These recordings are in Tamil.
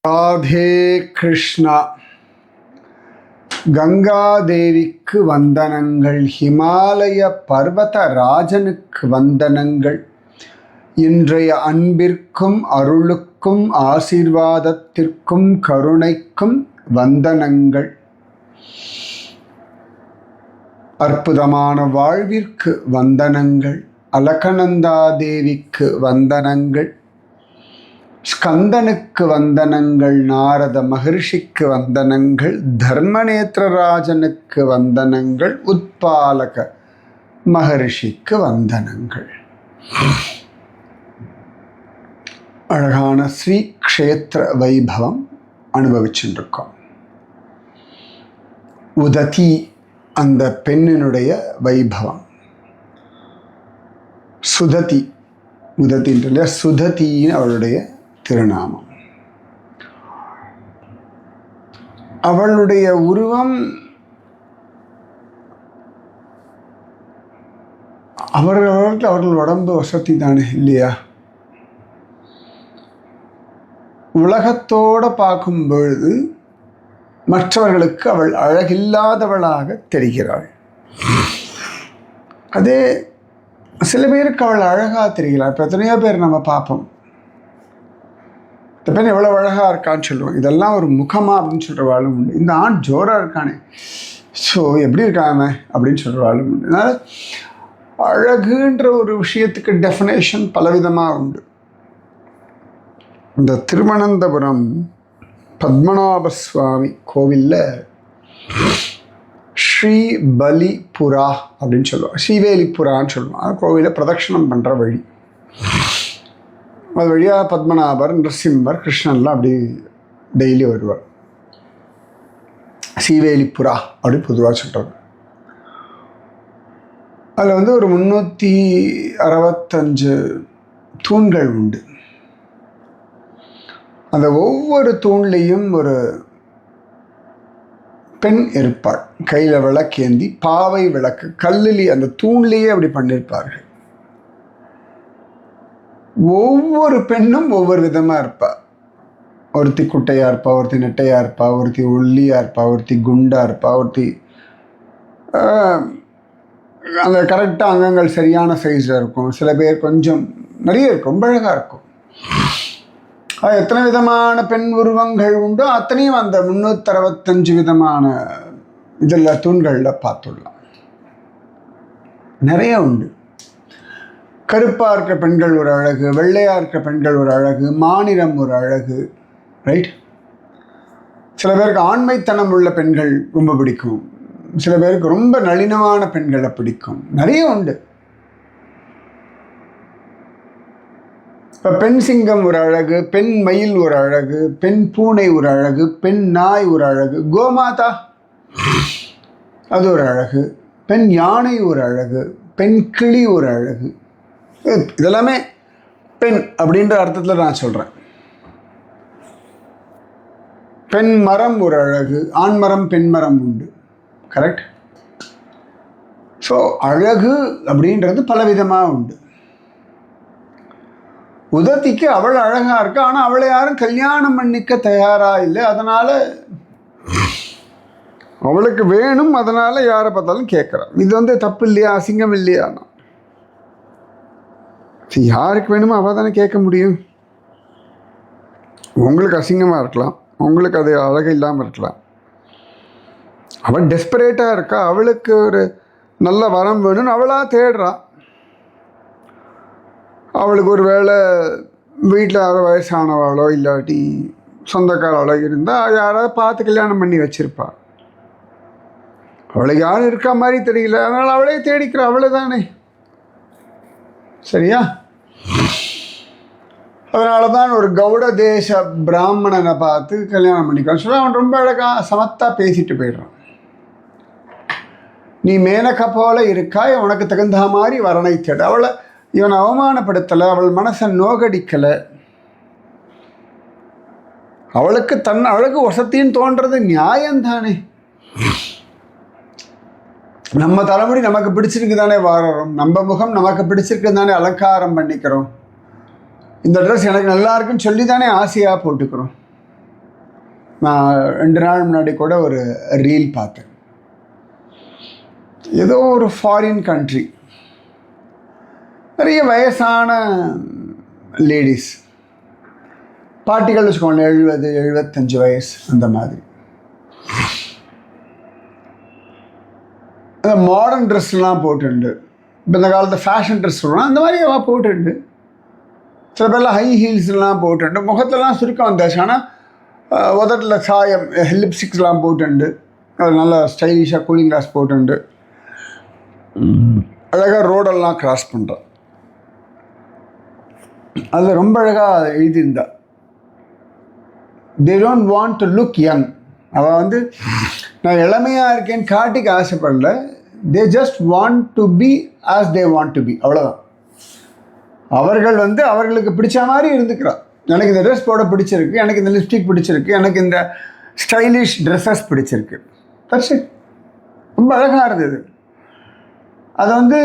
ராதே கிருஷ்ணா. கங்காதேவிக்கு வந்தனங்கள், ஹிமாலய பர்வத ராஜனுக்கு வந்தனங்கள். இன்றைய அன்பிற்கும் அருளுக்கும் ஆசீர்வாதத்திற்கும் கருணைக்கும் வந்தனங்கள். அற்புதமான வாழ்விற்கு வந்தனங்கள். அலகநந்தாதேவிக்கு வந்தனங்கள். ஸ்கந்தனுக்கு வந்தனங்கள். நாரத மகர்ஷிக்கு வந்தனங்கள். தர்மநேத்திரராஜனுக்கு வந்தனங்கள். உத்பாலக மகர்ஷிக்கு வந்தனங்கள். அழகான ஸ்ரீ க்ஷேத்திர வைபவம் அனுபவிச்சுருக்கோம். உததி அந்த பெண்ணினுடைய வைபவம். சுததி, உதத்தின்ற சுததியின் அவளுடைய திருநாமம். அவளுடைய உருவம் அவர்கள் உடம்பு வசதி தானே இல்லையா? உலகத்தோடு பார்க்கும் பொழுது மற்றவர்களுக்கு அவள் அழகில்லாதவளாக தெரிகிறாள். அதே சில பேருக்கு அவள் அழகாக தெரிகிறாள். இப்போ எத்தனையோ பேர் நம்ம பார்ப்போம், இந்த பெண் எவ்வளோ அழகாக இருக்கான்னு சொல்லுவோம். இதெல்லாம் ஒரு முகமா அப்படின்னு சொல்கிறவாளும் உண்டு. இந்த ஆண் ஜோராக இருக்கானே, ஸோ எப்படி இருக்காம அப்படின்னு சொல்கிறவாளும் உண்டு. அதனால் அழகுன்ற ஒரு விஷயத்துக்கு டெஃபினேஷன் பலவிதமாக உண்டு. இந்த திருவனந்தபுரம் பத்மநாப சுவாமி கோவிலில் ஸ்ரீபலிபுரா அப்படின்னு சொல்லுவாங்க, ஸ்ரீவேலிபுரான்னு சொல்லுவாங்க. அது கோவிலை பிரதட்சணம் பண்ணுற வழி. அது வழியாக பத்மநாபர், நரசிம்மர், கிருஷ்ணன்லாம் அப்படி டெய்லி வருவார். ஸ்ரீவேலிபுரா அப்படி பொதுவாக சொல்கிறாங்க. அதில் ஒரு 365 தூண்கள் உண்டு. அந்த ஒவ்வொரு தூண்லேயும் ஒரு பெண் இருப்பாள். கையில் விளக்கேந்தி, பாவை விளக்கு கல்லிலே அந்த தூண்லேயே அப்படி பண்ணியிருப்பார்கள். ஒவ்வொரு பெண்ணும் ஒவ்வொரு விதமாக இருப்பாள். ஒருத்தி குட்டையாக இருப்பாள், ஒருத்தி நெட்டையாக இருப்பாள், ஒருத்தி ஒல்லியாக இருப்பாள், ஒருத்தி குண்டாக இருப்பாள், ஒருத்தி அந்த கரெக்டாக அங்கங்கள் சரியான சைஸில் இருக்கும். சில பேர் கொஞ்சம் நிறைய இருக்கும், ரொம்ப அழகாக இருக்கும். எத்தனை விதமான பெண் உருவங்கள் உண்டோ அத்தனையும் அந்த 365 விதமான இதில் தூண்களில் பார்த்துடலாம். நிறைய உண்டு. கருப்பாக இருக்கிற பெண்கள் ஒரு அழகு, வெள்ளையாக இருக்கிற பெண்கள் ஒரு அழகு, மாநிறம் ஒரு அழகு, ரைட்? சில பேருக்கு ஆண்மைத்தனம் உள்ள பெண்கள் ரொம்ப பிடிக்கும். சில பேருக்கு ரொம்ப நளினமான பெண்களை பிடிக்கும். நிறைய உண்டு. இப்போ பெண் சிங்கம் ஒரு அழகு, பெண் மயில் ஒரு அழகு, பெண் பூனை ஒரு அழகு, பெண் நாய் ஒரு அழகு, கோமாதா அது ஒரு அழகு, பெண் யானை ஒரு அழகு, பெண் கிளி ஒரு அழகு. இதெல்லாமே பெண் அப்படின்ற அர்த்தத்தில் நான் சொல்கிறேன். பெண் மரம் ஒரு அழகு, ஆண் மரம் பெண் மரம் உண்டு, கரெக்ட்? ஸோ அழகு அப்படின்றது பலவிதமாக உண்டு. உதத்திக்கு அவள் அழகாக இருக்கா, ஆனால் அவளை யாரும் கல்யாணம் பண்ணிக்க தயாராக இல்லை. அதனால் அவளுக்கு வேணும், அதனால் யாரை பார்த்தாலும் கேட்குறாள். இது தப்பு இல்லையா, அசிங்கம் இல்லையா? யாருக்கு வேணுமோ அவள் தானே கேட்க முடியும். உங்களுக்கு அசிங்கமாக இருக்கலாம், உங்களுக்கு அது அழகு இல்லாமல் இருக்கலாம். அவள் டெஸ்பரேட்டாக இருக்கா, அவளுக்கு ஒரு நல்ல வரம் வேணும்னு அவளாக தேடுறான். அவளுக்கு ஒரு வேளை வீட்டில் யாரோ வயசானவாளோ இல்லாட்டி சொந்தக்காரவளோ இருந்தால் யாராவது பார்த்து கல்யாணம் பண்ணி வச்சுருப்பாள். அவளுக்கு யாரும் இருக்கா மாதிரி தெரியல, அதனால் அவளே தேடிக்கிற அவளை தானே, சரியா? அதனால தான் ஒரு கௌட தேச பிராமணனை பார்த்து கல்யாணம் பண்ணிக்கலாம் சொல்ல. அவன் ரொம்ப அழகாக சமத்தாக பேசிட்டு போயிடுறான். நீ மேனக்கா போல இருக்காய், உனக்கு தகுந்த மாதிரி வரனை தேட. அவளை இவன் அவமானப்படுத்தலை, அவள் மனசை நோகடிக்கலை. அவளுக்கு தன் அழகு வசத்தின்னு தோன்றது நியாயம்தானே. நம்ம தலைமுடி நமக்கு பிடிச்சிருக்கு தானே வாழறோம், நம்ம முகம் நமக்கு பிடிச்சிருக்கு தானே அலங்காரம் பண்ணிக்கிறோம். இந்த ட்ரெஸ் எனக்கு நல்லா இருக்குன்னு சொல்லி தானே ஆசையாக போட்டுக்கிறோம். நான் 2 நாள் முன்னாடி கூட ஒரு ரீல் பார்த்தேன். ஏதோ ஒரு ஃபாரின் கண்ட்ரி, நிறைய வயசான லேடிஸ், பாட்டிகள் வச்சுக்கோங்க, 70-75 வயசு அந்த மாதிரி. மாடர்ன் ட்ரெஸ்லாம் போட்டுண்டு, இப்போ இந்த காலத்தில் ஃபேஷன் ட்ரெஸ் சொல்லலாம், அந்த மாதிரி அவள் போட்டுண்டு, சில பேர்லாம் ஹை ஹீல்ஸ்லாம் போட்டுண்டு, முகத்தெல்லாம் சுருக்கம் வந்தாச்சு. ஆனால் உதட்டில் சாயம், லிப்ஸ்டிக்ஸ்லாம் போட்டுண்டு, அது நல்லா ஸ்டைலிஷாக கூலிங் கிளாஸ் போட்டுண்டு அழகாக ரோடெல்லாம் கிராஸ் பண்ணுறான். அதில் ரொம்ப அழகாக எழுதியிருந்தா, they don't want to look young. அவள் வந்து நான் இளமையாக இருக்கேன்னு காட்டிக்க ஆசைப்படல, they just want to be as they want to be, அவ்வளோதான். அவர்கள் வந்து அவர்களுக்கு பிடிச்ச மாதிரி இருந்துக்கிறான். எனக்கு இந்த ட்ரெஸ் போட பிடிச்சிருக்கு, எனக்கு இந்த லிப்ஸ்டிக் பிடிச்சிருக்கு, எனக்கு இந்த ஸ்டைலிஷ் ட்ரெஸ்ஸஸ் பிடிச்சிருக்கு, தட்ஸ் இட். ரொம்ப அழகாக இருந்தது. அதை வந்து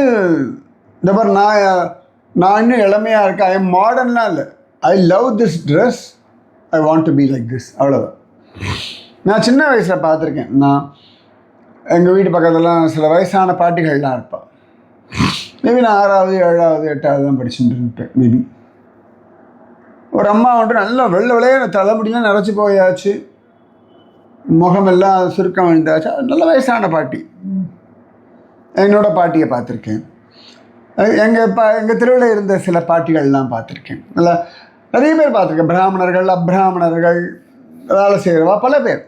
இந்த மாதிரி நான் இன்னும் இளமையாக இருக்கேன், ஐ எம் மாடர்ன்லாம் இல்லை, I love this dress, I want to be like this, அவ்வளோதான். நான் சின்ன வயசில் பார்த்துருக்கேன். நான் எங்கள் வீட்டு பக்கத்துலலாம் சில வயசான பாட்டிகள்லாம் இருப்பாள். மேபி நான் 6வது 7வது 8வது தான் படிச்சுட்டு இருப்பேன். மேபி ஒரு அம்மா வந்துட்டு நல்லா வெள்ளையே தலைமுடிலாம் நிறச்சி போயாச்சு, முகமெல்லாம் சுருக்கம் விழுந்தாச்சு, நல்ல வயசான பாட்டி. என்னோட பாட்டியை பார்த்துருக்கேன். எங்கள் தெருவில் இருந்த சில பாட்டிகள்லாம் பார்த்துருக்கேன். நல்லா நிறைய பேர் பார்த்துருக்கேன். பிராமணர்கள், அப்ராமணர்கள், வேலை செய்கிறவா, பல பேர்.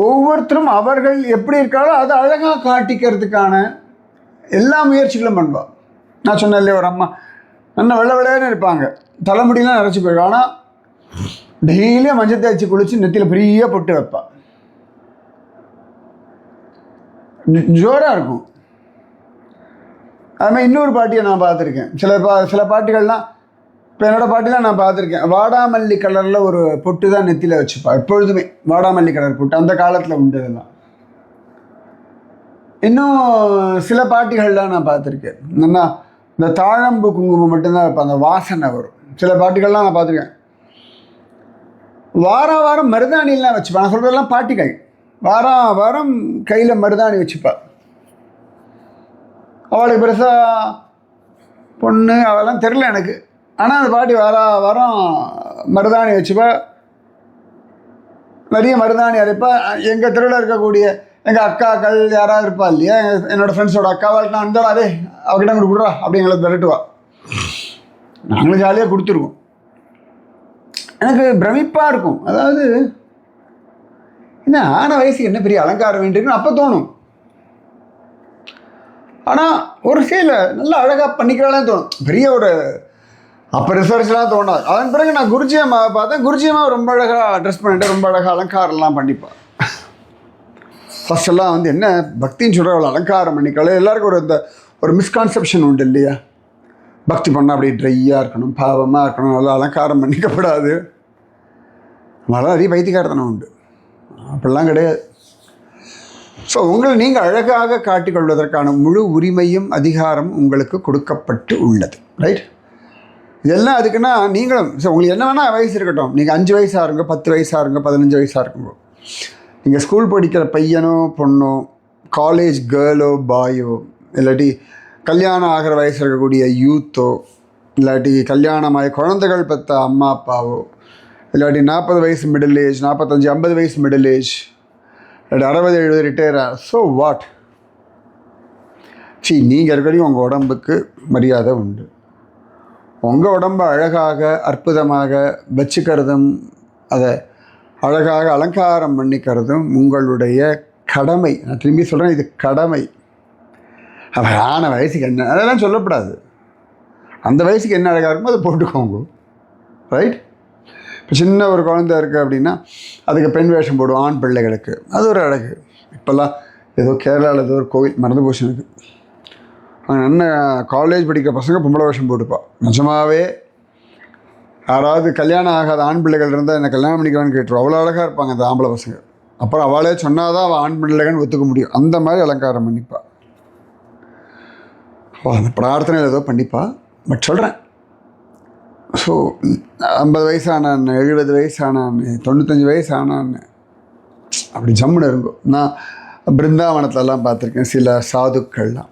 ஒவ்வொருத்தரும் அவர்கள் எப்படி இருக்காங்களோ அதை அழகாக காட்டிக்கிறதுக்கான எல்லா முயற்சிகளும் பண்ணுவாள். நான் சொன்னேன் இல்லையா, ஒரு அம்மா நல்லா வெள்ளைன்னு இருப்பாங்க, தலைமுடியெலாம் நிறச்சி போயிடும், ஆனால் டெய்லியும் மஞ்சள் தேய்ச்சி குளித்து நெத்தியில் பெரிய பொட்டு வைப்பாள், ஜோராக இருக்கும். அதுமாதிரி இன்னொரு பாட்டியை நான் பார்த்துருக்கேன். சில பாட்டிகள்லாம், இப்போ என்னோடய பாட்டிலாம் நான் பார்த்துருக்கேன், வாடாமல்லி கலரில் ஒரு பொட்டு தான் நெத்தியில் வச்சுப்பா, எப்பொழுதுமே வாடாமல்லி கலர் பொட்டு, அந்த காலத்தில் உண்டு. இதெல்லாம் இன்னும் சில பாட்டிகள்லாம் நான் பார்த்துருக்கேன். என்னன்னா இந்த தாழம்பு குங்குமம் மட்டும்தான் வைப்பாங்க, வாசனை வரும். சில பாட்டிகள்லாம் நான் பார்த்துருக்கேன், வாரம் மருதாணிலாம் வச்சுப்பா. நான் சொல்கிறதெல்லாம் பாட்டிகள் வாரம் கையில் மருதாணி வச்சுப்பா. அவளுக்கு பெருசாக பொண்ணு அவெல்லாம் தெரில எனக்கு, ஆனால் அந்த பாட்டி வாரம் மருதாணி வச்சுப்பா, நிறைய மருதாணி அரைப்பா. எங்கள் தெருவில் இருக்கக்கூடிய எங்கள் அக்காக்கள் யாராவது இருப்பா இல்லையா, என்னோடய ஃப்ரெண்ட்ஸோட அக்காவால் நான் இருந்தாலும் அதே அவகிட்ட கூட கொடுறா அப்படி எங்களுக்கு விரட்டுவா. நாங்களும் ஜாலியாக கொடுத்துருவோம். எனக்கு பிரமிப்பாக இருக்கும். அதாவது என்ன ஆன வயசுக்கு என்ன பெரிய அலங்காரம் வேண்டியிருக்குன்னு அப்போ தோணும். ஆனால் ஒரு சில நல்லா அழகாக பண்ணிக்கிறாலே தோணும். பெரிய ஒரு அப்போ ரிசர்ச்லாம் தோணாது. அதன் பிறகு நான் குருஜியம்மாவை பார்த்தேன். குருஜியம்மா ரொம்ப அழகாக ட்ரெஸ் பண்ணிட்டு ரொம்ப அழகாக அலங்காரம்லாம் பண்ணிப்பாள். ஃபஸ்ட்டெல்லாம் வந்து என்ன பக்தின்னு சொல்கிற அவ்வளோ அலங்காரம் பண்ணிக்காலே. எல்லாருக்கும் ஒரு மிஸ்கான்செப்ஷன் உண்டு இல்லையா, பக்தி பண்ணால் அப்படி ட்ரையாக இருக்கணும், பாவமாக இருக்கணும், நல்லா அலங்காரம் பண்ணிக்கப்படாது. அதெல்லாம் நிறைய பைத்தியக்காரத்தனம் உண்டு, அப்படிலாம் கிடையாது. ஸோ நீங்கள் அழகாக காட்டிக்கொள்வதற்கான முழு உரிமையும் அதிகாரம் உங்களுக்கு கொடுக்கப்பட்டு உள்ளது, ரைட்? இதெல்லாம் அதுக்குன்னா நீங்களும் உங்களுக்கு என்ன வேணால் வயசு இருக்கட்டும். நீங்கள் 5 வயசாக இருங்க, 10 வயசாக இருங்க, 15 வயசாக இருக்கும்போது, நீங்கள் ஸ்கூல் படிக்கிற பையனோ பொண்ணோ, காலேஜ் கேர்ளோ பாயோ, இல்லாட்டி கல்யாணம் ஆகிற வயசு இருக்கக்கூடிய யூத்தோ, இல்லாட்டி கல்யாணமாகி குழந்தைகள் பெற்ற அம்மா அப்பாவோ, இல்லாட்டி 40 வயசு மிடில் ஏஜ், 45 50 வயசு மிடில் ஏஜ், இல்லாட்டி 60 70 ரிட்டையரா, ஸோ வாட்? நீங்கள் இருக்கிறதையும் உங்கள் உடம்புக்கு மரியாதை உண்டு. உங்கள் உடம்பை அழகாக அற்புதமாக வச்சுக்கிறதும் அதை அழகாக அலங்காரம் பண்ணிக்கிறதும் உங்களுடைய கடமை. நான் திரும்பி சொல்கிறேன், இது கடமை. ஆன வயசுக்கு என்ன அதெல்லாம் சொல்லப்படாது. அந்த வயசுக்கு என்ன அழகாக இருக்குமோ அதை போட்டுக்கோங்க, ரைட்? இப்போ சின்ன ஒரு குழந்தை இருக்குது அப்படின்னா அதுக்கு பெண் வேஷம் போடுவோம், ஆண் பிள்ளைகளுக்கு, அது ஒரு அழகு. இப்போல்லாம் ஏதோ கேரளாவில் ஏதோ ஒரு கோவில் மறந்து போச்சு எனக்கு, அங்கே என்ன காலேஜ் படிக்கிற பசங்க பொம்பளை வேஷம் போட்டுப்பா. நிஜமாகவே யாராவது கல்யாணம் ஆகாத ஆண் பிள்ளைகள் இருந்தால் என்ன கல்யாணம் பண்ணிக்கிறான்னு கேட்டுருவோம். அவ்வளோ அழகாக இருப்பாங்க அந்த ஆம்பளை பசங்க. அப்புறம் அவளே சொன்னால் தான் அவள் ஆண் பிள்ளைகள்னு ஒத்துக்க முடியும். அந்த மாதிரி அலங்காரம் பண்ணிப்பா. அந்த பிரார்த்தனையில் ஏதோ பண்ணிப்பா. பட் சொல்கிறேன், ஸோ 50 வயசானான், 70 வயசானான், 95 வயசானான், அப்படி ஜம்முன்னு இருக்கும். நான் பிருந்தாவனத்துலலாம் பார்த்துருக்கேன் சில சாதுக்கள்லாம்.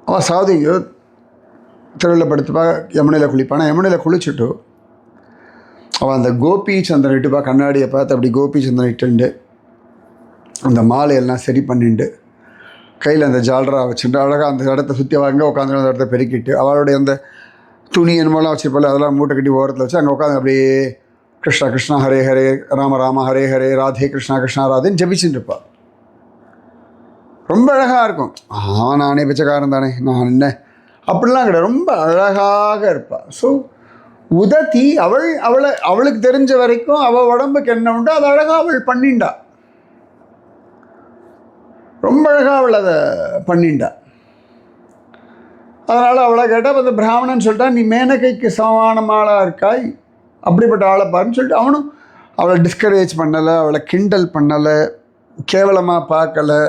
அவன் சாது எங்கேயோ திருவிழில் படுத்துப்பா, யமுனையில் குளிப்பானா, யமுனையில் குளிச்சுட்டு அவன் அந்த கோபி சந்திரன் இட்டுப்பா, கண்ணாடியை பார்த்து அப்படி கோபி சந்திரன் இட்டுண்டு அந்த மாலையெல்லாம் சரி பண்ணிட்டு கையில் அந்த ஜால்ரா வச்சுட்டு அழகாக அந்த இடத்த சுற்றி வாங்க உட்காந்து அந்த இடத்த பெருக்கிட்டு அவளுடைய அந்த துணி என்னமோலாம் வச்சுருப்பாள் அதெல்லாம் மூட்டை கட்டி ஓரத்தில் வச்சு அங்கே உட்காந்து அப்படியே கிருஷ்ணா கிருஷ்ணா ஹரே ஹரே ராம ராம ஹரே ஹரே ராதே கிருஷ்ணா கிருஷ்ணா ராதேன்னு ஜபிச்சுட்டு இருப்பாள். ரொம்ப அழகாக இருக்கும். நானே பிச்சைக்காரன் தானே, நான் என்ன அப்படிலாம் கிடையாது, ரொம்ப அழகாக இருப்பாள். ஸோ உதத்தி அவளுக்கு தெரிஞ்ச வரைக்கும் அவள் உடம்புக்கு என்ன உண்டோ அது அழகாக அவள் பண்ணிண்டா, ரொம்ப அழகாக அவள் அதை பண்ணிண்டா. அதனால் அவளை கேட்டால் அந்த பிராமணன் சொல்லிட்டா, நீ மேனகைக்கு சமானமாளாக இருக்காய், அப்படிப்பட்ட ஆளை பாருன்னு சொல்லிட்டு அவனும் அவளை டிஸ்கரேஜ் பண்ணலை, அவளை கிண்டல் பண்ணலை, கேவலமாக பார்க்கலை,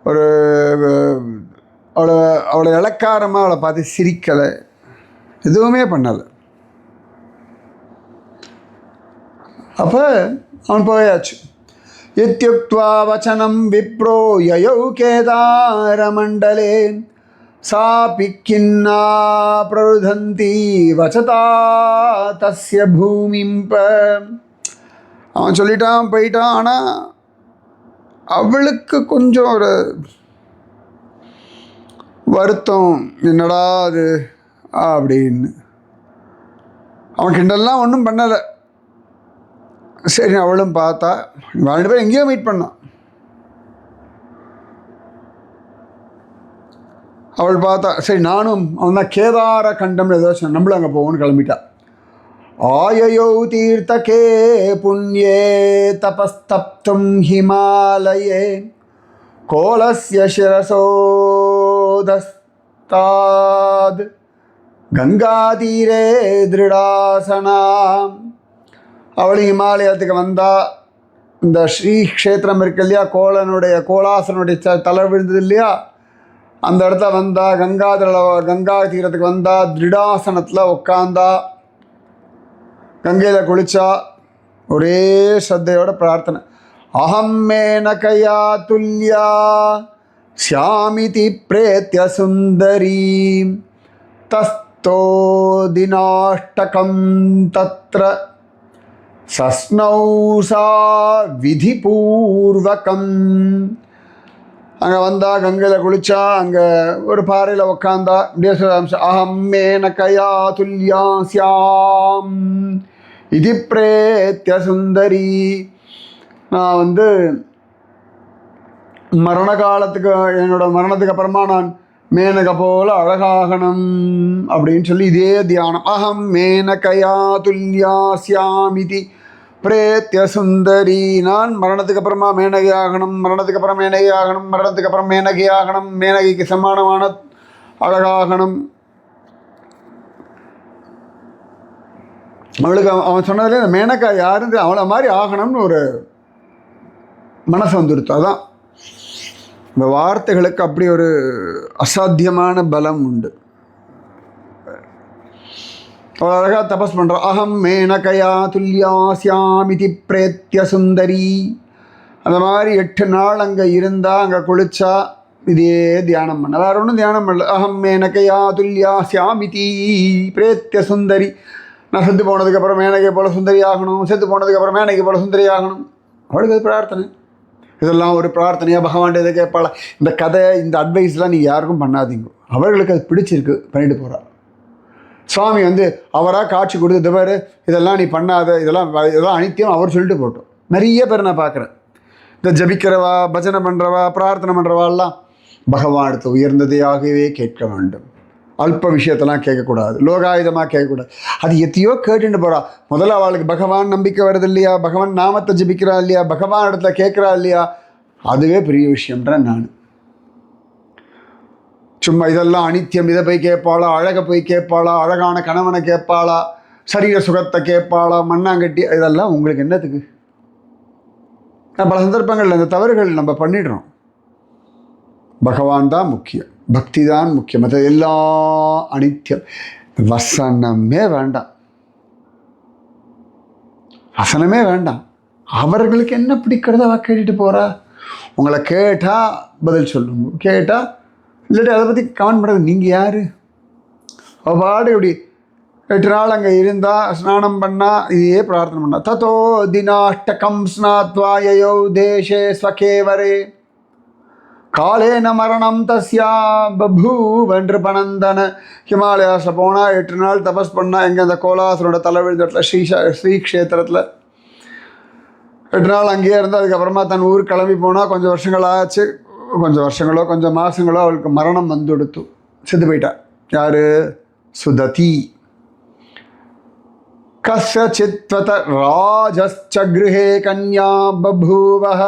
ஒரு அவளை இளக்காரமாக அவளை பார்த்து சிரிக்கலை, எதுவுமே பண்ணலை. அப்போ அவன் போயாச்சு. இத்யுக்த்வா வசனம் விப்ரோ யயௌ கேதாரமண்டலே சாபி கின்னா பிரருதந்தி வசதா தஸ்ய பூமிம்ப. அவன் சொல்லிட்டான் போயிட்டான். ஆனால் அவளுக்கு கொஞ்சம் ஒரு வருத்தம், என்னடா அது அப்படின்னு. அவன் கிண்டல்லாம் ஒன்றும் பண்ணலை. சரி அவளும் பார்த்தா, 2 பேரும் எங்கேயோ மீட் பண்ணான். அவள் பார்த்தா சரி நானும் அவன் தான் கேதார கண்டம்னு ஏதோ நம்மளும் அங்கே போவோன்னு கிளம்பிட்டா. ஆயயோ தீர்த்தகே புண்ணியே தபஸ்தப்தும் ஹிமாலயே கோலஸ்ய சிரசோதஸ்தாத் கங்காதீரே திருடாசனாம். அவள் ஹிமாலயத்துக்கு வந்தா. இந்த ஸ்ரீக்ஷேத்திரம் இருக்கு இல்லையா, கோலாசனுடைய தலை விழுந்தது இல்லையா, அந்த இடத்துல வந்தா. கங்கா தீரத்துக்கு வந்தா, திருடாசனத்தில் உட்காந்தா, கங்கையில் குளிச்சா. ஒரே ஸ்ரத்தையோட பிரார்த்தனை. அஹம் மேனகயா துல்யா ஸ்யாமிதி பிரேத்ய சுந்தரி தஸ்தோ தினாஷ்டகம் தத்ர சஸ்னௌசா விதிபூர்வகம். அங்கே வந்தா, கங்கையில் குளிச்சா, அங்கே ஒரு பாறையில் உக்காந்தா. இப்படியே அஹம் மேனகயா துல்யா ஸ்யாம் இது பிரேத்ய சுந்தரி. நான் மரண காலத்துக்கு, என்னோட மரணத்துக்கு அப்புறமா நான் மேனக போல அழகாகணும் அப்படின்னு சொல்லி இதே தியானம். அஹம் மேனகயா துல்யா ஸ்யாமிதி பிரேத்ய சுந்தரி. நான் மரணத்துக்கு அப்புறமா மேனகை ஆகணும், மரணத்துக்கு அப்புறம் மேனகை ஆகணும், மரணத்துக்கு அப்புறம் மேனகை ஆகணும், மேனகைக்கு சமானமான அழகாகணும். அவளுக்கு அவன் சொன்னதுல இந்த மேனகா யாருன்னு அவளை மாதிரி ஆகணும்னு ஒரு மனசு வந்துடுத்து. அதான் இந்த வார்த்தைகளுக்கு அப்படி ஒரு அசாத்தியமான பலம் உண்டு. அவள் அழகாக தபஸ் பண்ணுறான். அஹம் மேனகயா துல்யா ஸ்யாமிதி பிரேத்ய சுந்தரி. அந்த மாதிரி 8 நாள் அங்கே இருந்தால், அங்கே குளிச்சா, இதே தியானம் பண்ண, வேறு ஒன்றும் தியானம் பண்ணல. அஹம் மேனகயா துல்யா ஸ்யாமிதி பிரேத்ய சுந்தரி. நான் செத்து போனதுக்கப்புறம் மேனகை போல சுந்தரி ஆகணும், செத்து போனதுக்கப்புறம் மேனகை போல சுந்தரி ஆகணும். அவளுக்கு அது பிரார்த்தனை. இதெல்லாம் ஒரு பிரார்த்தனையாக பகவான் இதை கேட்பாளா? இந்த கதை, இந்த அட்வைஸ்லாம் நீங்கள் யாருக்கும் பண்ணாதீங்க. அவர்களுக்கு அது பிடிச்சிருக்கு, பண்ணிட்டு போகிறார். சுவாமி அவராக காட்சி கொடுத்து, இந்த பேர் இதெல்லாம் நீ பண்ணாத, இதெல்லாம் அனித்தியம் அவர் சொல்லிட்டு போட்டோம். நிறைய பேர் நான் பார்க்குறேன், இந்த ஜபிக்கிறவா, பஜனை பண்ணுறவா, பிரார்த்தனை பண்ணுறவாலாம் பகவான் அடுத்து உயர்ந்ததையாகவே கேட்க வேண்டும். அல்ப விஷயத்தெல்லாம் கேட்கக்கூடாது, லோகாயுதமாக கேட்கக்கூடாது. அது எத்தையோ கேட்டுட்டு போகிறா. முதல்ல அவளுக்கு பகவான் நம்பிக்கை வருது இல்லையா, பகவான் நாமத்தை ஜபிக்கிறா இல்லையா, பகவான் இடத்துல கேட்குறா இல்லையா, அதுவே பெரிய விஷயம்ன்றேன் நான். சும்மா இதெல்லாம் அனித்தியம், இதை போய் கேட்பாளா, அழகை போய் கேட்பாளா, அழகான கணவனை கேட்பாளா, சரீர சுகத்தை கேட்பாளா, மண்ணாங்கட்டி, இதெல்லாம் உங்களுக்கு என்னத்துக்கு? பல சந்தர்ப்பங்களில் இந்த தவறுகள் நம்ம பண்ணிடுறோம். பகவான் தான் முக்கியம், பக்தி தான் முக்கியம், மற்ற எல்லாம் அனித்தியம். வசனமே வேண்டாம், வசனமே வேண்டாம். அவர்களுக்கு என்ன பிடிக்கிறத அவ கேட்டுட்டு போகிறா. உங்களை கேட்டால் பதில் சொல்லுங்க, கேட்டால் இல்லாட்டி அதை பற்றி கமெண்ட் பண்ணுறது நீங்கள் யார்? அவ்வாடு இப்படி 8 நாள் அங்கே இருந்தால் ஸ்நானம் பண்ணால் இதையே பிரார்த்தனை பண்ணா. ததோ தினாஷ்டகம் ஸ்நாத்வா யயோ தேசே ஸ்வகேவரே காலேன மரணம் தஸ்யா பபூவென்று பனந்தன. ஹிமாலயாஸில் போனால் 8 நாள் தபஸ் பண்ணால் எங்கே அந்த கோலாசனோட தலைவிழுந்தத்தில் ஸ்ரீக்ஷேத்திரத்தில் 8 நாள் அங்கேயே இருந்து அதுக்கப்புறமா தன் ஊருக்கு கிளம்பி போனால் கொஞ்சம் வருஷங்கள் ஆச்சு, கொஞ்சம் வருஷங்களோ கொஞ்சம் மாதங்களோ அவளுக்கு மரணம் வந்து கொடுத்து செத்து போயிட்டா. யார்? சுததி. கஸ்யசித்வத ராஜஸ்ச கிருஹே கன்யா பபூவஹ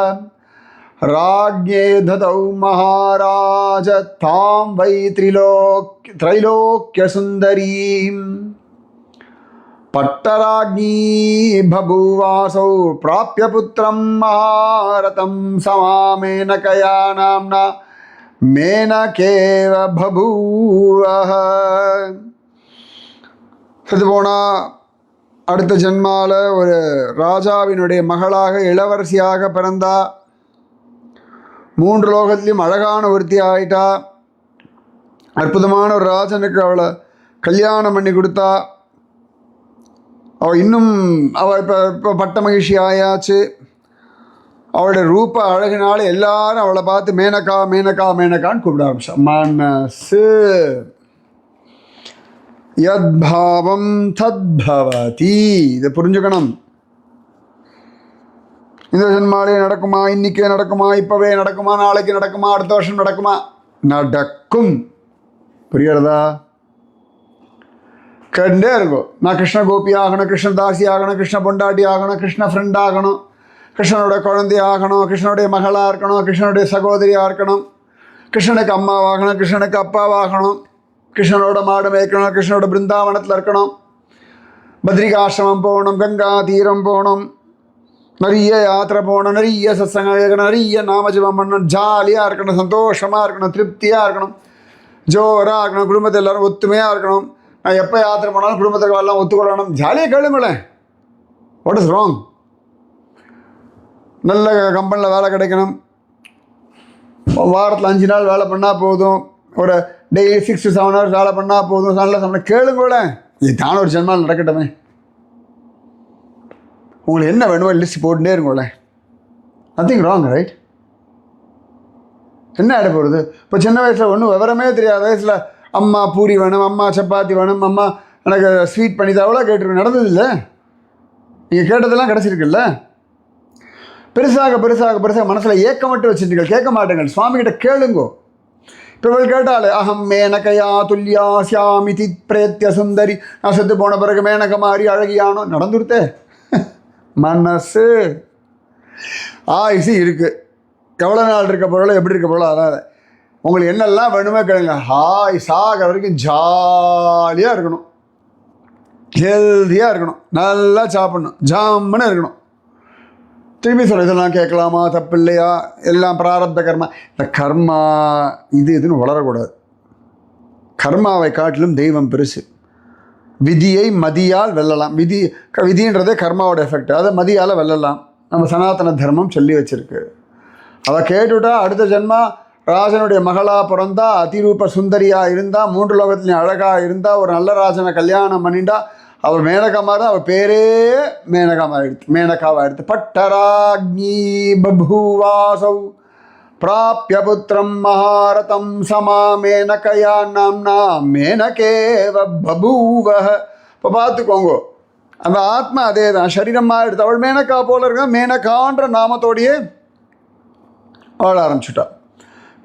ராஜ்ஞே ததௌ மகாராஜ தாம் வை த்ரைலோக்கிய சுந்தரீம் பட்டராஜ்ஞீ பபூவாசௌ பிராப்ய புத்திரம் மகாரதம் சமாமேனகயா நாம்னா மேனகேவ பபூவஹ. இது போனால் அடுத்த ஜென்மாவில் ஒரு ராஜாவினுடைய மகளாக இளவரசியாக பிறந்தா, 3 லோகத்திலையும் அழகான ஒருத்தி ஆகிட்டா. அற்புதமான ஒரு ராஜனுக்கு அவளை கல்யாணம் பண்ணி கொடுத்தா. அவள் இன்னும் இப்போ பட்ட மகிழ்ச்சி ஆயாச்சு. அவளுடைய ரூப அழகினால எல்லாரும் அவளை பார்த்து மேனகா மேனகா மேனகான்னு கூப்பிட ஆரம்பிச்சா. மனசு யத்பாவம் தத்பவதி. இதை புரிஞ்சுக்கணும். இந்த ஜென்மாலே நடக்குமா, இன்னைக்கே நடக்குமா, இப்போவே நடக்குமா, நாளைக்கு நடக்குமா, அடுத்த வருஷம் நடக்குமா? நடக்கும். புரிகிறதா? கேட்டே இருக்கும். நான் கிருஷ்ண கோபி ஆகணும், கிருஷ்ண தாசி ஆகணும், கிருஷ்ண பொண்டாட்டி ஆகணும், கிருஷ்ண ஃப்ரெண்ட் ஆகணும், கிருஷ்ணனோட குழந்தை ஆகணும், கிருஷ்ணனுடைய மகளாக இருக்கணும், கிருஷ்ணனுடைய சகோதரியாக இருக்கணும், கிருஷ்ணனுக்கு அம்மாவாகணும், கிருஷ்ணனுக்கு அப்பாவாகணும், கிருஷ்ணனோட மாடு மேய்க்கணும், கிருஷ்ணனோட பிருந்தாவனத்தில் இருக்கணும், பத்ரிகாசிரமம் போகணும், கங்கா தீரம் போகணும், நிறைய யாத்திரை போகணும், நிறைய சத்சங்கம் கேட்கணும், நிறைய நாமஜபம் பண்ணணும், ஜாலியாக இருக்கணும், சந்தோஷமாக இருக்கணும், திருப்தியாக இருக்கணும், ஜோராக இருக்கணும், குடும்பத்தில் எல்லோரும் ஒத்துமையாக இருக்கணும். நான் எப்போ யாத்திரை போனாலும் குடும்பத்துக்கு எல்லாம் ஒத்துக்கொள்ளணும். ஜாலியாக கேளுங்களேன். What is wrong? நல்ல கம்பெனியில் வேலை கிடைக்கணும், வாரத்தில் 5 நாள் வேலை பண்ணால் போதும், ஒரு டெய்லி 6 to 7 hours வேலை பண்ணால் போதும், நல்ல சம்பளம். கேளுங்களேன். இது தானே ஒரு ஜென்மாவில் நடக்கட்டுமே. உங்களுக்கு என்ன வேணுமோ லிஸ்ட் போட்டுட்டே இருங்களேன். Nothing wrong, right? என்ன ஆகிட போகிறது? இப்போ சின்ன வயசில் ஒன்றும் விவரமே தெரியாத வயசில் அம்மா பூரி வேணும், அம்மா சப்பாத்தி வேணும், அம்மா எனக்கு ஸ்வீட் பண்ணி தவளோ கேட்டுருக்கு. நடந்ததில்லை? நீங்கள் கேட்டதெல்லாம் கிடச்சிருக்குல்ல? பெருசாக பெருசாக பெருசாக மனசில் ஏக்கம் மட்டும் வச்சுருக்கீங்க, கேட்க மாட்டேங்க. சுவாமிகிட்ட கேளுங்கோ. இப்போ இவள் கேட்டாலே அகம் மேனகையா துல்லியா சியாமிதி பிரேத்திய சுந்தரி. நான் செத்து போன பிறகு மேனக மாதிரி அழகியானோ. நடந்துருத்தே. மனசு ஆயுசு இருக்குது. எவ்வளோ நாள் இருக்க பொருளோ எப்படி இருக்க பொருளோ அதான். உங்களுக்கு என்னெல்லாம் வேணுமே கேளுங்க. ஹாய் சாகிற வரைக்கும் ஜாலியாக இருக்கணும், ஹெல்த்தியாக இருக்கணும், நல்லா சாப்பிடணும், ஜாமுன்னு இருக்கணும். திரும்பி சொல்ல இதெல்லாம் கேட்கலாமா, தப்பு இல்லையா, எல்லாம் பிராரப்த கர்மா. இந்த கர்மா இதுன்னு வளரக்கூடாது. கர்மாவை காட்டிலும் தெய்வம் பெருசு. விதியை மதியால் வெல்லலாம். விதின்றதே கர்மாவோட எஃபெக்ட். அதை மதியால் வெல்லலாம். நம்ம சனாதன தர்மம் சொல்லி வச்சுருக்கு. அதை கேட்டுவிட்டா அடுத்த ஜென்மா ராஜனுடைய மகளாக பிறந்தா, அதிரூப சுந்தரியாக இருந்தால், 3 லோகத்துலையும் அழகாக இருந்தால், ஒரு நல்ல ராஜனை கல்யாணம் பண்ணிட்டா, அவள் மேனகமாக தான். அவள் பேரே மேனகாவாயிடுத்து. பட்டராஜ்ஞீ பபூவாசௌ பிராப்ய புத்திரம் மகாரதம் சமா மேனகயா நாம்னா மேனகேவ பபூவஹ. இப்போ பார்த்துக்கோங்க, அந்த ஆத்மா அதே தான், சரீரமாக எடுத்து அவள் மேனகா போல இருக்க. மேனகான்ற நாமத்தோடையே வாழ ஆரம்பிச்சுட்டா.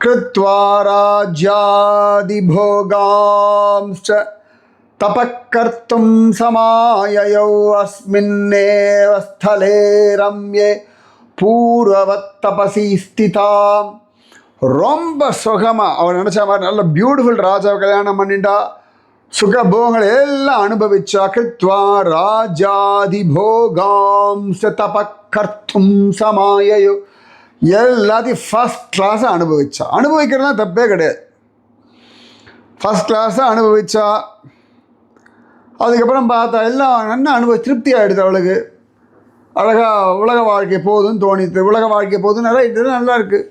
கிருத்வா ராஜ்யாதி போகாம்ச்ச தபக்கர்த்தும் சமாயயௌ அஸ்மின்னேவ ஸ்தலே ரம்யே பூர்வவத் தபசி ஸ்திதாம். ரொம்ப சுகமாக அவள் நினச்ச மாதிரி நல்ல பியூட்டிஃபுல் ராஜாவை கல்யாணம் பண்ணிட்டா, சுகபோகங்களை எல்லாம் அனுபவிச்சா. கிருத்வா ராஜாதி போகாம்ச தபக்கர்த்தும் சமாயயோ. எல்லாத்தையும் ஃபஸ்ட் கிளாஸாக அனுபவிக்கிறது தான் தப்பே கிடையாது. ஃபஸ்ட் கிளாஸாக அனுபவிச்சா அதுக்கப்புறம் பார்த்தா எல்லாம் நல்லா திருப்தி ஆகிடுது. அவளுக்கு அழகாக உலக வாழ்க்கை போதும்னு தோணிது. உலக வாழ்க்கை போதும் இதெல்லாம் நல்லா இருக்குது.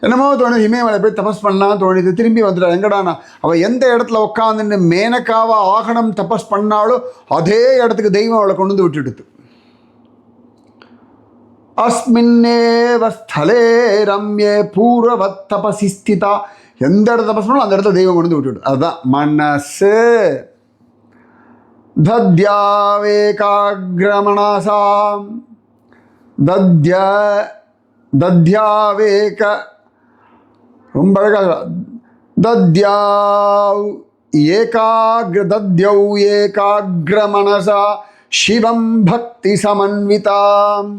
என்னமோ தோணுது, இமயமலை போய் தபஸ் பண்ணலாம் தோணிது. திரும்பி வந்துட்டா. எங்கடானா அவள் எந்த இடத்துல உட்காந்துன்னு மேனக்காவா ஆகணும் தபஸ் பண்ணாலும் அதே இடத்துக்கு தெய்வம் அவளை கொண்டு வந்து விட்டுடுது. அஸ்மின்னேவ ஸ்தலே ரம்யே பூர்வவத் தபசி ஸ்திதா. எந்த இடத்துல தபஸ் பண்ணாலும் அந்த இடத்துல தெய்வம் கொண்டு வந்து விட்டுவிடும். அதுதான் மனசு. தத்யாவேகாக்ரமணசாம் தத்யாவேக ரொம்ப அழகாக தத்யௌ ஏகாக்ரமணசா சிவம் பக்தி சமன்விதாம்.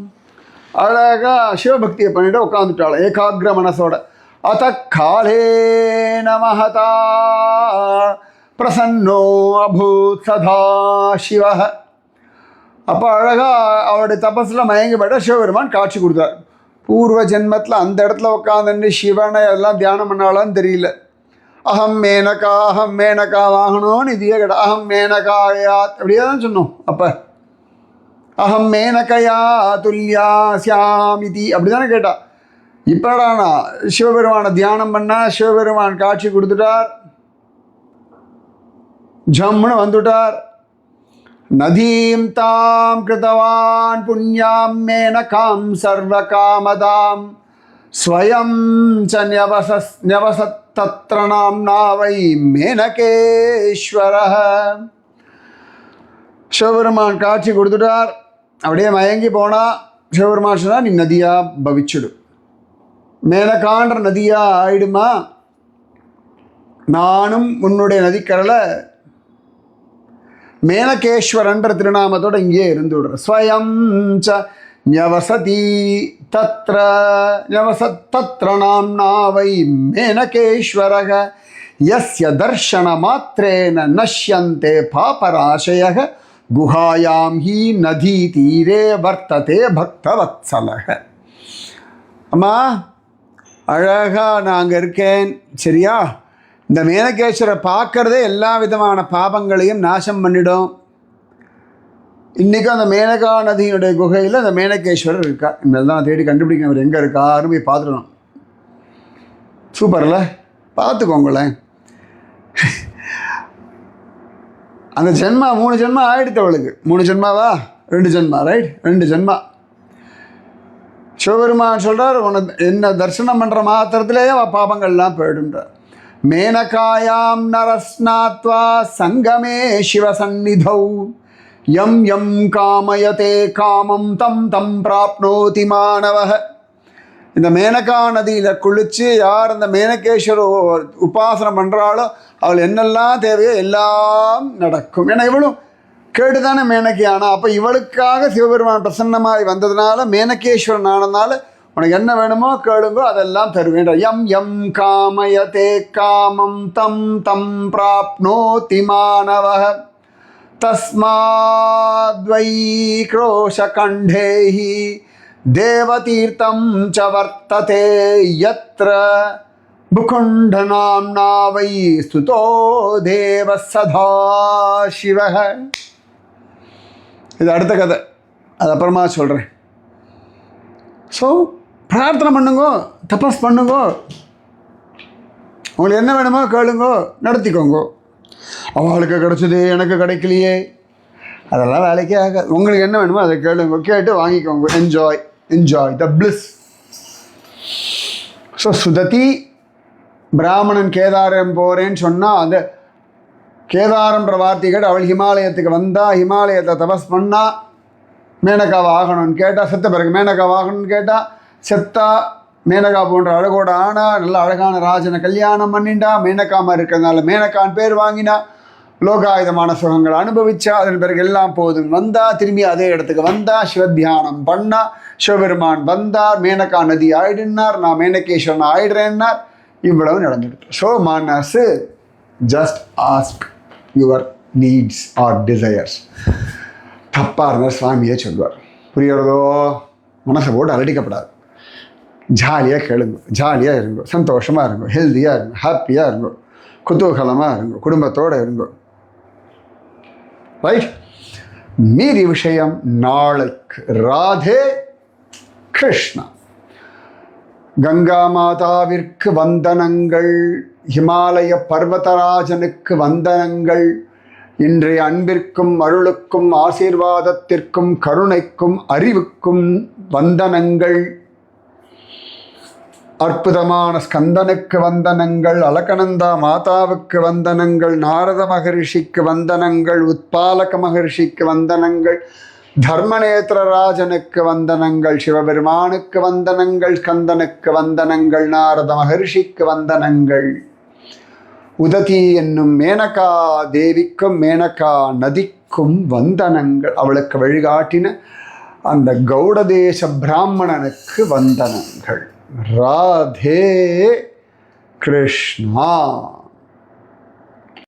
அழகா சிவபக்தியை பண்ணிட்டு உட்காந்துட்டாள் ஏகாகிர மனசோட. அத காலே நமஹதா பிரசன்னோ அபூத் சதா சிவ. அப்போ அழகா அவருடைய தபஸில் மயங்கி போய்ட்டா சிவபெருமான் காட்சி கொடுத்தார். பூர்வ ஜென்மத்தில் அந்த இடத்துல உட்காந்துட்டு சிவனை எல்லாம் தியானம் பண்ணாலான்னு தெரியல. அகம் மேனகா வாங்கணும்னு இதையே கேட்டா. அகம் மேனகாயா அப்படியே தான் சொன்னோம். அப்போ அகம் மேனகையா துல்யா சியாமிதி அப்படி தானே கேட்டா. இப்படானா சிவபெருமானை தியானம் பண்ணால் சிவபெருமான் காட்சி கொடுத்துட்டார். ஜம்முன்னு வந்துட்டார். நதீம் தாம் கிருதவான் புண்ணியாம் மேனகாம் சர்வ காமதாம் ஸ்வயம் ச ன்யவசத்தத்ர நாம்னா வை மேனகேஸ்வரः. சிவபெருமான் காட்சி கொடுத்துட்டார். அப்படியே மயங்கி போனால் சிவபெருமான் சொன்னால் நீ நதியாக பவிச்சுடு. மேனகான்ற நதியாக ஆயிடுமா, நானும் உன்னுடைய நதிக்கரலை மேனகேஸ்வரன்ற திருநாமத்தோடு இங்கே இருந்து விடுறேன். ஸ்வயம் ச ன்யவசதி தத்ர நாம்னா வை மேனகேஸ்வரः யஸ்ய தர்ஷன மாத்ரேன நஷ்யந்தே பாபராசயः குஹாயாம் ஹி நதி தீரே வர்த்ததே பக்தவத்சலக. அம்மா அழகா நான் அங்கே இருக்கேன் சரியா. இந்த மேனகேஸ்வரை பார்க்கறதே எல்லா விதமான பாபங்களையும் நாசம் பண்ணிடும். இன்றைக்கும் அந்த மேனகா நதியினுடைய குகையில் அந்த மேனகேஸ்வரர் இருக்கா. இதெல்லாம் தேடி கண்டுபிடிக்கணும் அவர் எங்கே இருக்காருன்னு போய் பார்த்துடணும். சூப்பர்ல, பார்த்துக்கோங்களேன். அந்த ஜென்மா 3 ஜென்மா ஆகிடுத்து அவளுக்கு. 3 ஜென்மாவா 2 ஜென்மா ரைட் 2 ஜென்மா. சிவபெருமான் சொல்கிறார், உனக்கு என்ன தரிசனம் பண்ணுற மாத்திரத்திலேயே பாபங்கள்லாம் போயிடுன்றார். மேனகாயாம் நரஸ்நாத்வா சங்கமே சிவசந்நிதௌ யம் யம் காமயதே காமம் தம் தம் பிராப்னோதி மாணவः. இந்த மேனகா நதியில் குளித்து யார் அந்த மேனகேஸ்வர உபாசனம் பண்ணுறாளோ அவள் என்னெல்லாம் தேவையோ எல்லாம் நடக்கும். ஏன்னா இவளும் கேட்டுதானே மேனகி ஆனா. அப்போ இவளுக்காக சிவபெருமான் பிரசன்னமாய் வந்ததுனால மேனகேஸ்வரன் ஆனதுனால உனக்கு என்ன வேணுமோ கேளுங்கோ அதெல்லாம் தருவேன். யம் யம் காமயதே காமம் தம் தம் பிராப்னோதி மாணவः தஸ்மாத்வை க்ரோஷகண்டேஹி தேவதீர்த்தம் ச வர்த்ததே யத்ர புகுண்டநாம்னா வை ஸ்துதோ தேவ சதா சிவः. இது அடுத்த கதை, அது அப்புறமா சொல்கிறேன். ஸோ பிரார்த்தனை பண்ணுங்கோ, தபஸ் பண்ணுங்கோ, உங்களுக்கு என்ன வேணுமோ கேளுங்கோ, நடத்திக்கோங்கோ. அவளுக்கு கிடைச்சது எனக்கு கிடைக்கலையே அதெல்லாம் வேலைக்கே ஆகாது. உங்களுக்கு என்ன வேணுமோ அதை கேளுங்க, கேட்டு வாங்கிக்கோங்க. Enjoy the bliss. ஸோ சுததி பிராமணன் கேதாரம் போகிறேன்னு சொன்னால் அந்த கேதாரம்ன்ற வார்த்தை கேட்டு அவள் ஹிமாலயத்துக்கு வந்தால், ஹிமாலயத்தை தபஸ் பண்ணால் மேனகாவை ஆகணும்னு கேட்டால் செத்த பிறகு மேனகாவை ஆகணும்னு கேட்டால் செத்தா. மேனகா போன்ற அழகோட ஆனா, நல்ல அழகான ராஜனை கல்யாணம் பண்ணிண்டா. மேனகாமா இருக்கிறதுனால மேனகான் பேர் வாங்கினா. லோகாயுதமான சுகங்களை அனுபவிச்சா. அதன் பிறகு எல்லாம் போதும் வந்தா, திரும்பி அதே இடத்துக்கு வந்தா, சிவத்தியானம் பண்ணா, சிவபெருமான் வந்தார், மேனகா நதி ஆயிடுனார், நான் மேனகேஸ்வரன் ஆயிடுறேன்னார். இவ்வளவு நடந்துடுது. ஸோ மனசு just ask your needs R desires. தப்பாக இருந்தால் சுவாமியே சொல்வார். புரிகிறதோ? மனசை போட்டு அலட்டிக்கப்படாது. ஜாலியாக கேளுங்க, ஜாலியாக இருங்க, சந்தோஷமாக இருங்க, ஹெல்த்தியாக இருங்க, ஹாப்பியாக இருங்க, குதூகலமாக இருங்க, குடும்பத்தோடு இருங்க. ரைட்? மீதி விஷயம் நாளைக்கு. ராதே கிருஷ்ணா. கங்கா மாதாவிற்கு வந்தனங்கள், ஹிமாலய பர்வதராஜனுக்கு வந்தனங்கள். இன்றைய அன்பிற்கும் அருளுக்கும் ஆசீர்வாதத்திற்கும் கருணைக்கும் அறிவுக்கும் வந்தனங்கள். அற்புதமான ஸ்கந்தனுக்கு வந்தனங்கள், அலகநந்தா மாதாவுக்கு வந்தனங்கள், நாரத மகரிஷிக்கு வந்தனங்கள், உத்பாலக மகரிஷிக்கு வந்தனங்கள், தர்மநேத்திரராஜனுக்கு வந்தனங்கள், சிவபெருமானுக்கு வந்தனங்கள், ஸ்கந்தனுக்கு வந்தனங்கள், நாரத மகரிஷிக்கு வந்தனங்கள். உததி என்னும் மேனகா தேவிக்கும் மேனகா நதிக்கும் வந்தனங்கள். அவளுக்கு வழிகாட்டின அந்த கௌடதேச பிராமணனுக்கு வந்தனங்கள். ராதே கிருஷ்ணா.